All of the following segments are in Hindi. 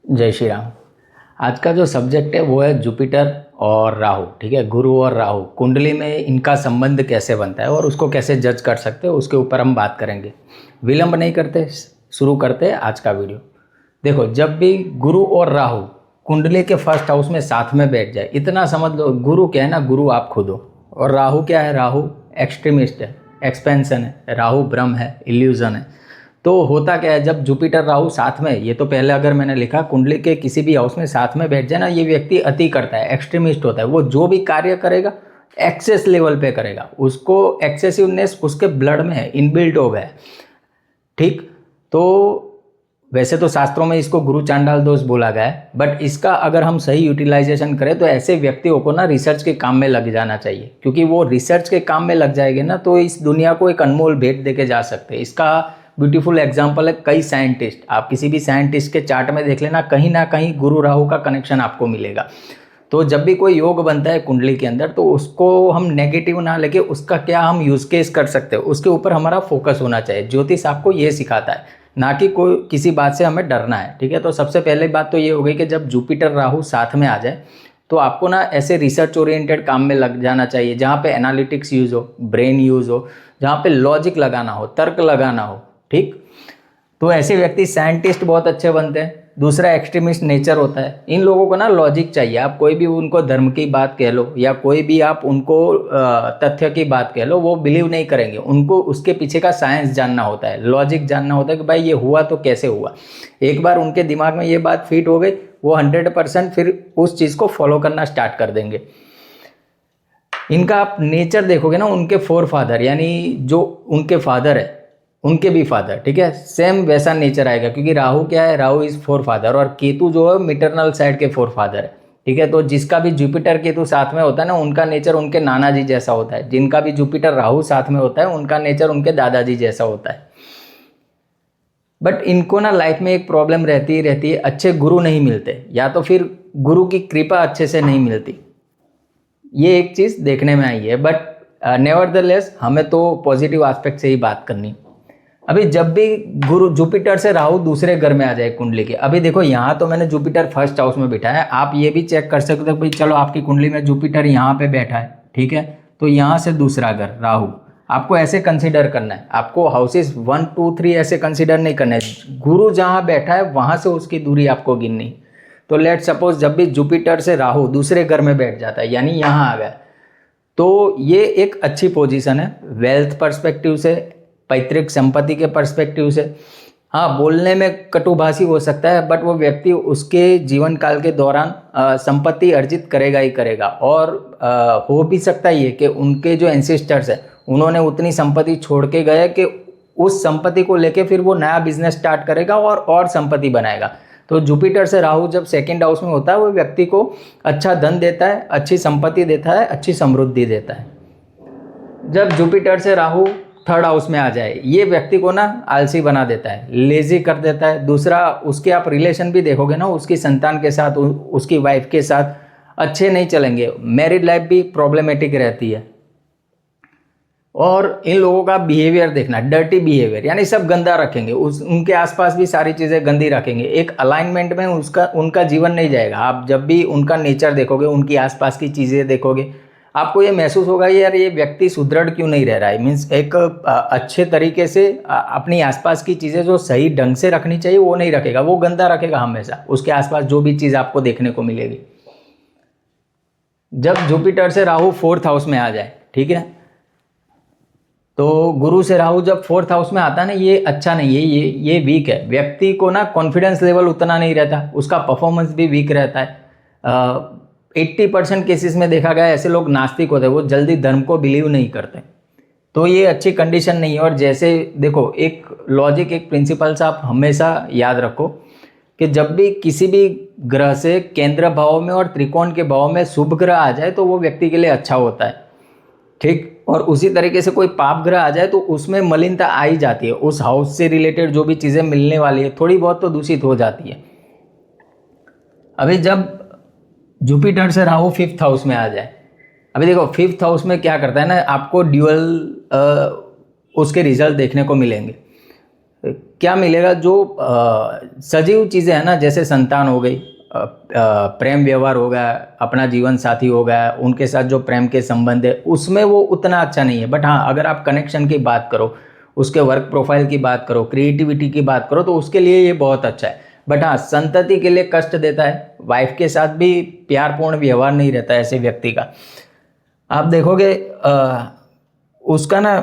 जय श्री राम। आज का जो सब्जेक्ट है वो है जुपिटर और राहु। ठीक है, गुरु और राहु कुंडली में इनका संबंध कैसे बनता है और उसको कैसे जज कर सकते हैं उसके ऊपर हम बात करेंगे। विलंब नहीं करते, शुरू करते हैं आज का वीडियो। देखो, जब भी गुरु और राहु कुंडली के फर्स्ट हाउस में साथ में बैठ जाए, इतना समझ लो, गुरु क्या है ना, गुरु आप खुद हो। और राहु क्या है, राहु एक्सट्रीमिस्ट है, एक्सपेंशन है, राहु भ्रम है, इल्यूजन है। तो होता क्या है, जब जुपिटर राहु साथ में, ये तो पहले अगर मैंने लिखा, कुंडली के किसी भी हाउस में साथ में बैठ जाए ना, ये व्यक्ति अति करता है, एक्सट्रीमिस्ट होता है। वो जो भी कार्य करेगा एक्सेस लेवल पे करेगा, उसको एक्सेसिवनेस उसके ब्लड में है, इनबिल्ट हो गया है। ठीक, तो वैसे तो शास्त्रों में इसको गुरु चांडाल दोष बोला गया है, बट इसका अगर हम सही यूटिलाइजेशन करें तो ऐसे व्यक्तियों को ना रिसर्च के काम में लग जाना चाहिए, क्योंकि वो रिसर्च के काम में लग जाएंगे ना तो इस दुनिया को एक अनमोल भेंट देके जा सकते हैं। इसका ब्यूटीफुल एग्जाम्पल है कई साइंटिस्ट। आप किसी भी साइंटिस्ट के चार्ट में देख लेना, कहीं ना कहीं गुरु राहु का कनेक्शन आपको मिलेगा। तो जब भी कोई योग बनता है कुंडली के अंदर, तो उसको हम नेगेटिव ना लेके उसका क्या हम यूज केस कर सकते हैं उसके ऊपर हमारा फोकस होना चाहिए। ज्योतिष आपको ये सिखाता है, ना कि कोई किसी बात से हमें डरना है। ठीक है, तो सबसे पहले बात तो ये हो गई कि जब जुपिटर राहु साथ में आ जाए तो आपको ना ऐसे रिसर्च ओरिएंटेड काम में लग जाना चाहिए जहाँ पे एनालिटिक्स यूज हो, ब्रेन यूज हो, जहाँ पे लॉजिक लगाना हो, तर्क लगाना हो। ठीक, तो ऐसे व्यक्ति साइंटिस्ट बहुत अच्छे बनते हैं। दूसरा, एक्सट्रीमिस्ट नेचर होता है। इन लोगों को ना लॉजिक चाहिए। आप कोई भी उनको धर्म की बात कह लो या कोई भी आप उनको तथ्य की बात कह लो, वो बिलीव नहीं करेंगे। उनको उसके पीछे का साइंस जानना होता है, लॉजिक जानना होता है कि भाई ये हुआ तो कैसे हुआ। एक बार उनके दिमाग में ये बात फिट हो गई, वो 100% फिर उस चीज़ को फॉलो करना स्टार्ट कर देंगे। इनका आप नेचर देखोगे ना, उनके फोर फादर यानी जो उनके फादर है उनके भी फादर, ठीक है, सेम वैसा नेचर आएगा। क्योंकि राहु क्या है, राहु इज फोर फादर, और केतु जो है मिटरनल साइड के फोर फादर है। ठीक है, तो जिसका भी जुपिटर केतु साथ में होता है ना, उनका नेचर उनके नाना जी जैसा होता है। जिनका भी जुपिटर राहु साथ में होता है उनका नेचर उनके दादाजी जैसा होता है। बट इनको ना लाइफ में एक प्रॉब्लम रहती है, अच्छे गुरु नहीं मिलते, या तो फिर गुरु की कृपा अच्छे से नहीं मिलती। ये एक चीज़ देखने में आई है। बट नेवरदलेस हमें तो पॉजिटिव एस्पेक्ट से ही बात करनी। अभी जब भी गुरु जुपिटर से राहु दूसरे घर में आ जाए कुंडली के, अभी देखो यहाँ तो मैंने जुपिटर फर्स्ट हाउस में बिठाया है। आप ये भी चेक कर सकते हो भाई, चलो आपकी कुंडली में जुपिटर यहाँ पे बैठा है, ठीक है, तो यहाँ से दूसरा घर राहु, आपको ऐसे कंसीडर करना है। आपको हाउसेस 1 2 3 ऐसे कंसीडर नहीं करना है। गुरु जहाँ बैठा है वहाँ से उसकी दूरी आपको गिननी। तो लेट सपोज जब भी जुपिटर से राहु दूसरे घर में बैठ जाता है, यानी यहाँ आ गया, तो ये एक अच्छी पोजीशन है वेल्थ पर्सपेक्टिव से, पैतृक संपत्ति के पर्सपेक्टिव से। हाँ, बोलने में कटुभाषी हो सकता है, बट वो व्यक्ति उसके जीवन काल के दौरान संपत्ति अर्जित करेगा ही करेगा। और हो भी सकता ही है कि उनके जो एंसेस्टर्स है उन्होंने उतनी संपत्ति छोड़ के गए कि उस संपत्ति को लेके फिर वो नया बिजनेस स्टार्ट करेगा और संपत्ति बनाएगा। तो जुपिटर से राहु जब सेकेंड हाउस में होता है, वो व्यक्ति को अच्छा धन देता है, अच्छी संपत्ति देता है, अच्छी समृद्धि देता है। जब जुपिटर से राहु थर्ड हाउस में आ जाए, ये व्यक्ति को ना आलसी बना देता है, लेजी कर देता है। दूसरा, उसके आप रिलेशन भी देखोगे ना, उसकी संतान के साथ, उसकी वाइफ के साथ अच्छे नहीं चलेंगे। मैरिड लाइफ भी प्रॉब्लमेटिक रहती है। और इन लोगों का बिहेवियर देखना, डर्टी बिहेवियर, यानी सब गंदा रखेंगे, उनके आसपास भी सारी चीज़ें गंदी रखेंगे। एक अलाइनमेंट में उनका जीवन नहीं जाएगा। आप जब भी उनका नेचर देखोगे, उनकी आसपास की चीज़ें देखोगे, आपको ये महसूस होगा यार ये व्यक्ति सुदृढ़ क्यों नहीं रह रहा है। मीन्स एक अच्छे तरीके से अपनी आसपास की चीज़ें जो सही ढंग से रखनी चाहिए वो नहीं रखेगा, वो गंदा रखेगा हमेशा। उसके आसपास जो भी चीज़ आपको देखने को मिलेगी। जब जुपिटर से राहु फोर्थ हाउस में आ जाए, ठीक है, तो गुरु से राहु जब फोर्थ हाउस में आता है ना, ये अच्छा नहीं है, ये वीक है। व्यक्ति को ना कॉन्फिडेंस लेवल उतना नहीं रहता, उसका परफॉर्मेंस भी वीक रहता है। 80% केसेस में देखा गया ऐसे लोग नास्तिक होते हैं, वो जल्दी धर्म को बिलीव नहीं करते। तो ये अच्छी कंडीशन नहीं है। और जैसे देखो, एक लॉजिक, एक प्रिंसिपल सा आप हमेशा याद रखो कि जब भी किसी भी ग्रह से केंद्र भाव में और त्रिकोण के भाव में शुभ ग्रह आ जाए तो वो व्यक्ति के लिए अच्छा होता है। ठीक, और उसी तरीके से कोई पाप ग्रह आ जाए तो उसमें मलिनता आ ही जाती है। उस हाउस से रिलेटेड जो भी चीज़ें मिलने वाली है थोड़ी बहुत तो दूषित हो जाती है। अभी जब जुपिटर से राहु फिफ्थ हाउस में आ जाए, अभी देखो फिफ्थ हाउस में क्या करता है ना, आपको ड्यूअल उसके रिजल्ट देखने को मिलेंगे। क्या मिलेगा, जो सजीव चीज़ें हैं ना, जैसे संतान हो गई, प्रेम व्यवहार हो गया, अपना जीवन साथी हो गया, उनके साथ जो प्रेम के संबंध है उसमें वो उतना अच्छा नहीं है। बट हाँ, अगर आप कनेक्शन की बात करो, उसके वर्क प्रोफाइल की बात करो, क्रिएटिविटी की बात करो, तो उसके लिए ये बहुत अच्छा है। बट हाँ, संतति के लिए कष्ट देता है। वाइफ के साथ भी प्यारपूर्ण व्यवहार नहीं रहता है ऐसे व्यक्ति का। आप देखोगे उसका ना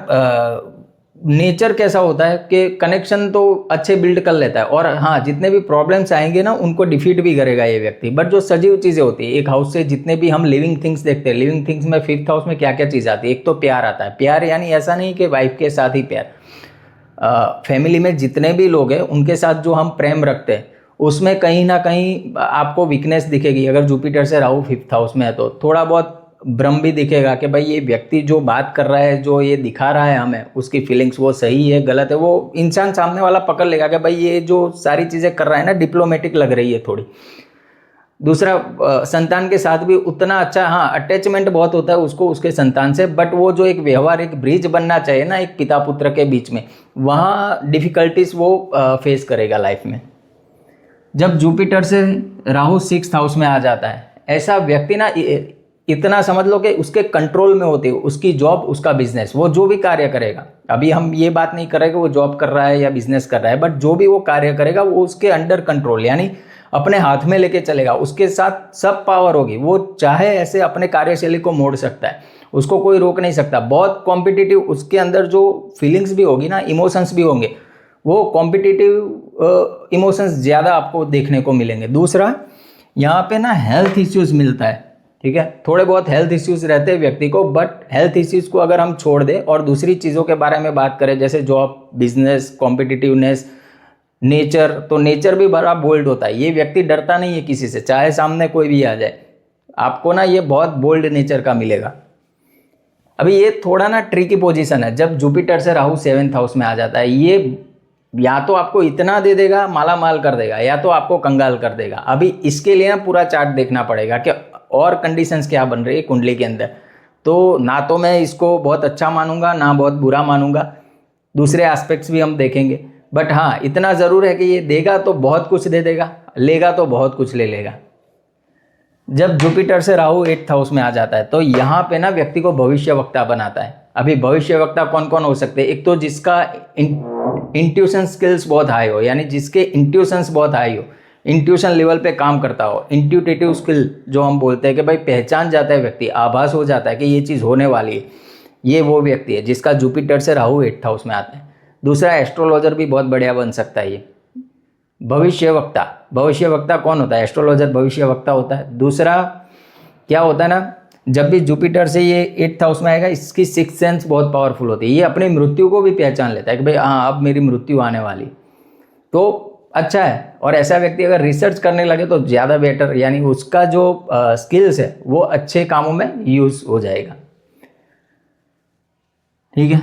नेचर कैसा होता है कि कनेक्शन तो अच्छे बिल्ड कर लेता है, और हाँ, जितने भी प्रॉब्लम्स आएंगे ना उनको डिफीट भी करेगा ये व्यक्ति। बट जो सजीव चीज़ें होती है एक हाउस से, जितने भी हम लिविंग थिंग्स देखते हैं, लिविंग थिंग्स में 5th हाउस में क्या क्या चीज़ आती है? एक तो प्यार आता है। प्यार यानी ऐसा नहीं कि वाइफ के साथ ही प्यार, फैमिली में जितने भी लोग हैं उनके साथ जो हम प्रेम रखते हैं उसमें कहीं ना कहीं आपको वीकनेस दिखेगी। अगर जुपिटर से राहु 5th हाउस में है तो थोड़ा बहुत भ्रम भी दिखेगा कि भाई ये व्यक्ति जो बात कर रहा है, जो ये दिखा रहा है हमें, उसकी फीलिंग्स वो सही है गलत है, वो इंसान सामने वाला पकड़ लेगा कि भाई ये जो सारी चीज़ें कर रहा है ना डिप्लोमेटिक लग रही है थोड़ी। दूसरा, संतान के साथ भी उतना अच्छा, हाँ, अटैचमेंट बहुत होता है उसको उसके संतान से, बट वो जो एक व्यवहार, एक ब्रिज बनना चाहिए ना एक पिता पुत्र के बीच में, वहाँ डिफिकल्टीज वो फेस करेगा लाइफ में। जब जुपिटर से राहु 6th हाउस में आ जाता है, ऐसा व्यक्ति ना इतना समझ लो कि उसके कंट्रोल में होती है उसकी जॉब, उसका बिजनेस, वो जो भी कार्य करेगा। अभी हम ये बात नहीं कर रहे कि वो जॉब कर रहा है या बिजनेस कर रहा है, बट जो भी वो कार्य करेगा वो उसके अंडर कंट्रोल, यानी अपने हाथ में लेके चलेगा, उसके साथ सब पावर होगी। वो चाहे ऐसे अपने कार्यशैली को मोड़ सकता है, उसको कोई रोक नहीं सकता। बहुत कॉम्पिटिटिव, उसके अंदर जो फीलिंग्स भी होगी ना, इमोशंस भी होंगे, वो कॉम्पिटिटिव इमोशंस ज़्यादा आपको देखने को मिलेंगे। दूसरा, यहाँ पे ना हेल्थ इश्यूज मिलता है, ठीक है, थोड़े बहुत हेल्थ इश्यूज रहते हैं व्यक्ति को, बट हेल्थ इश्यूज को अगर हम छोड़ दें और दूसरी चीज़ों के बारे में बात करें, जैसे जॉब, बिजनेस, कॉम्पिटिटिवनेस, नेचर, तो नेचर भी बड़ा बोल्ड होता है। ये व्यक्ति डरता नहीं है किसी से, चाहे सामने कोई भी आ जाए, आपको ना ये बहुत बोल्ड नेचर का मिलेगा। अभी ये थोड़ा ना ट्रिकी पोजीशन है, जब जुपिटर से राहु 7th हाउस में आ जाता है, ये या तो आपको इतना दे देगा, माला माल कर देगा, या तो आपको कंगाल कर देगा। अभी इसके लिए ना पूरा चार्ट देखना पड़ेगा कि और कंडीशंस क्या बन रही है कुंडली के अंदर। तो ना तो मैं इसको बहुत अच्छा मानूंगा, ना बहुत बुरा मानूंगा, दूसरे एस्पेक्ट्स भी हम देखेंगे। बट हाँ, इतना ज़रूर है कि ये देगा तो बहुत कुछ दे देगा, लेगा तो बहुत कुछ ले लेगा। जब जुपिटर से राहु 8th हाउस में आ जाता है तो यहाँ पे ना व्यक्ति को भविष्यवक्ता बनाता है। अभी भविष्यवक्ता कौन कौन हो सकते हैं? एक तो जिसका इंट्यूशन स्किल्स बहुत हाई हो, यानी जिसके इंट्यूशंस बहुत हाई हो, इंट्यूशन लेवल पे काम करता हो। इंट्यूटिव स्किल जो हम बोलते हैं कि भाई पहचान जाता है व्यक्ति, आभास हो जाता है कि ये चीज़ होने वाली है, ये वो व्यक्ति है जिसका जुपिटर से राहु 8th हाउस में आता है। दूसरा, एस्ट्रोलॉजर भी बहुत बढ़िया बन सकता है ये। भविष्यवक्ता, भविष्यवक्ता कौन होता है? एस्ट्रोलॉजर भविष्यवक्ता होता है। दूसरा क्या होता है ना, जब भी जुपिटर से ये 8th हाउस में आएगा, इसकी 6th सेंस बहुत पावरफुल होती है। ये अपनी मृत्यु को भी पहचान लेता है कि भाई हाँ, अब मेरी मृत्यु आने वाली, तो अच्छा है। और ऐसा व्यक्ति अगर रिसर्च करने लगे तो ज़्यादा बेटर, यानी उसका जो स्किल्स है वो अच्छे कामों में यूज़ हो जाएगा। ठीक है,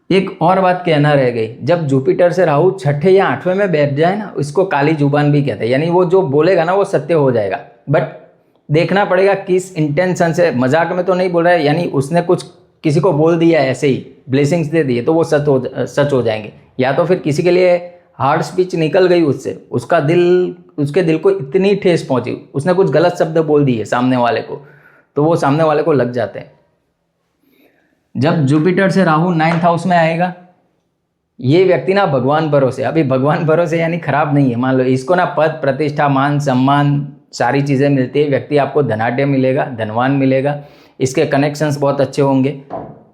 एक और बात कहना रह गई, जब जुपिटर से राहु 6ठे या 8वें में बैठ जाए ना, इसको काली जुबान भी कहते हैं, यानी वो जो बोलेगा ना वो सत्य हो जाएगा। बट देखना पड़ेगा किस इंटेंशन से, मजाक में तो नहीं बोल रहा है, यानी उसने कुछ किसी को बोल दिया ऐसे ही, ब्लेसिंग्स दे दिए, तो वो सच हो जाएंगे। या तो फिर किसी के लिए हार्ड स्पीच निकल गई उससे, उसके दिल को इतनी ठेस पहुंची, उसने कुछ गलत शब्द बोल दिए सामने वाले को, तो वो सामने वाले को लग जाते हैं। जब जुपिटर से राहु 9th हाउस में आएगा, ये व्यक्ति ना भगवान भरोसे, अभी भगवान भरोसे यानी खराब नहीं है, मान लो इसको ना पद प्रतिष्ठा मान सम्मान सारी चीज़ें मिलती है, व्यक्ति आपको धनाढ़ मिलेगा, धनवान मिलेगा, इसके कनेक्शंस बहुत अच्छे होंगे,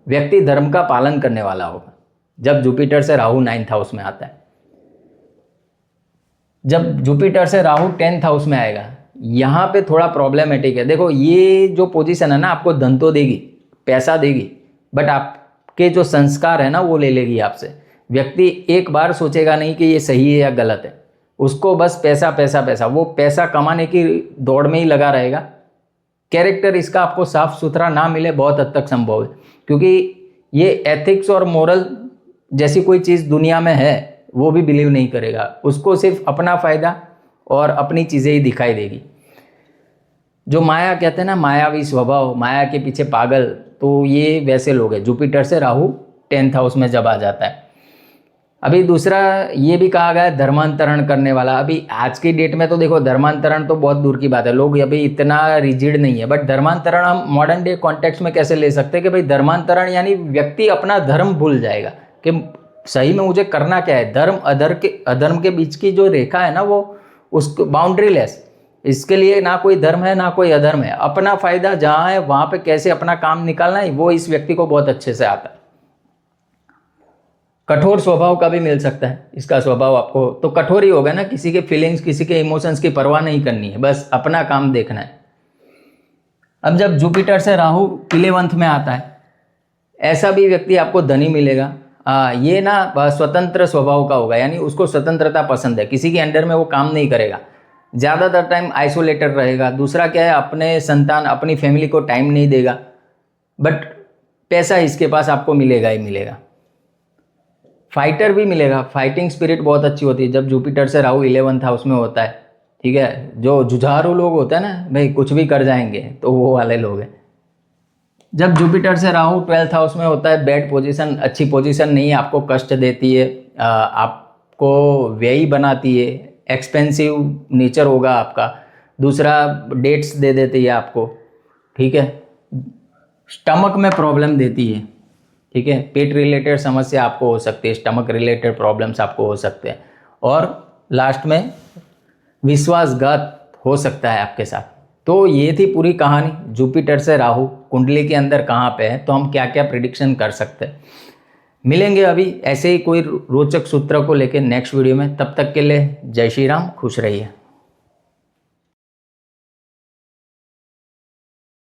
व्यक्ति धर्म का पालन करने वाला होगा जब जुपिटर से राहु 9th हाउस में आता है। जब जुपिटर से राहु 10th हाउस में आएगा, यहाँ पे थोड़ा प्रॉब्लमेटिक है। देखो ये जो पोजीशन है ना, आपको धन तो देगी, पैसा देगी, बट आपके जो संस्कार है ना वो ले लेगी आपसे। व्यक्ति एक बार सोचेगा नहीं कि ये सही है या गलत है, उसको बस पैसा पैसा पैसा, वो पैसा कमाने की दौड़ में ही लगा रहेगा। कैरेक्टर इसका आपको साफ सुथरा ना मिले बहुत हद तक संभव है, क्योंकि ये एथिक्स और मोरल जैसी कोई चीज़ दुनिया में है वो भी बिलीव नहीं करेगा, उसको सिर्फ अपना फ़ायदा और अपनी चीज़ें ही दिखाई देगी। जो माया कहते हैं ना, मायावी स्वभाव, माया के पीछे पागल, तो ये वैसे लोग हैं। जुपिटर से राहु 10th हाउस में जब आ जाता है, अभी दूसरा ये भी कहा गया है धर्मांतरण करने वाला। अभी आज की डेट में तो देखो धर्मांतरण तो बहुत दूर की बात है, लोग अभी इतना रिजिड नहीं है, बट धर्मांतरण हम मॉडर्न डे कॉन्टेक्स्ट में कैसे ले सकते हैं कि भाई धर्मांतरण यानी व्यक्ति अपना धर्म भूल जाएगा कि सही में मुझे करना क्या है। धर्म अधर्म के बीच की जो रेखा है ना वो उसको बाउंड्री लेस, इसके लिए ना कोई धर्म है ना कोई अधर्म है, अपना फायदा जहाँ है वहाँ पे कैसे अपना काम निकालना है वो इस व्यक्ति को बहुत अच्छे से आता है। कठोर स्वभाव का भी मिल सकता है इसका स्वभाव आपको, तो कठोर ही होगा ना, किसी के फीलिंग्स किसी के इमोशंस की परवाह नहीं करनी है, बस अपना काम देखना है। अब जब जुपिटर से राहु 11th में आता है, ऐसा भी व्यक्ति आपको धनी मिलेगा। ये ना स्वतंत्र स्वभाव का होगा, यानी उसको स्वतंत्रता पसंद है, किसी के अंडर में वो काम नहीं करेगा, ज़्यादातर टाइम आइसोलेटेड रहेगा। दूसरा क्या है, अपने संतान अपनी फैमिली को टाइम नहीं देगा, बट पैसा इसके पास आपको मिलेगा ही मिलेगा। फाइटर भी मिलेगा, फाइटिंग स्पिरिट बहुत अच्छी होती है जब जुपिटर से राहु 11th हाउस में होता है, ठीक है। जो जुझारू लोग होते हैं ना भाई, कुछ भी कर जाएंगे, तो वो वाले लोग हैं। जब जुपिटर से राहु 12th हाउस में होता है, बैड पोजीशन, अच्छी पोजीशन नहीं है, आपको कष्ट देती है, आपको व्ययी बनाती है, एक्सपेंसिव नेचर होगा आपका। दूसरा डेट्स दे देती है आपको, ठीक है। स्टमक में प्रॉब्लम देती है, ठीक है। पेट रिलेटेड समस्या आपको हो सकती है, स्टमक रिलेटेड प्रॉब्लम्स आपको हो सकते हैं। और लास्ट में विश्वासघात हो सकता है आपके साथ। तो ये थी पूरी कहानी, जुपिटर से राहु कुंडली के अंदर कहाँ पे है, तो हम क्या क्या प्रिडिक्शन कर सकते हैं। मिलेंगे अभी ऐसे ही कोई रोचक सूत्र को लेकर नेक्स्ट वीडियो में। तब तक के लिए जय श्री राम, खुश रहिए।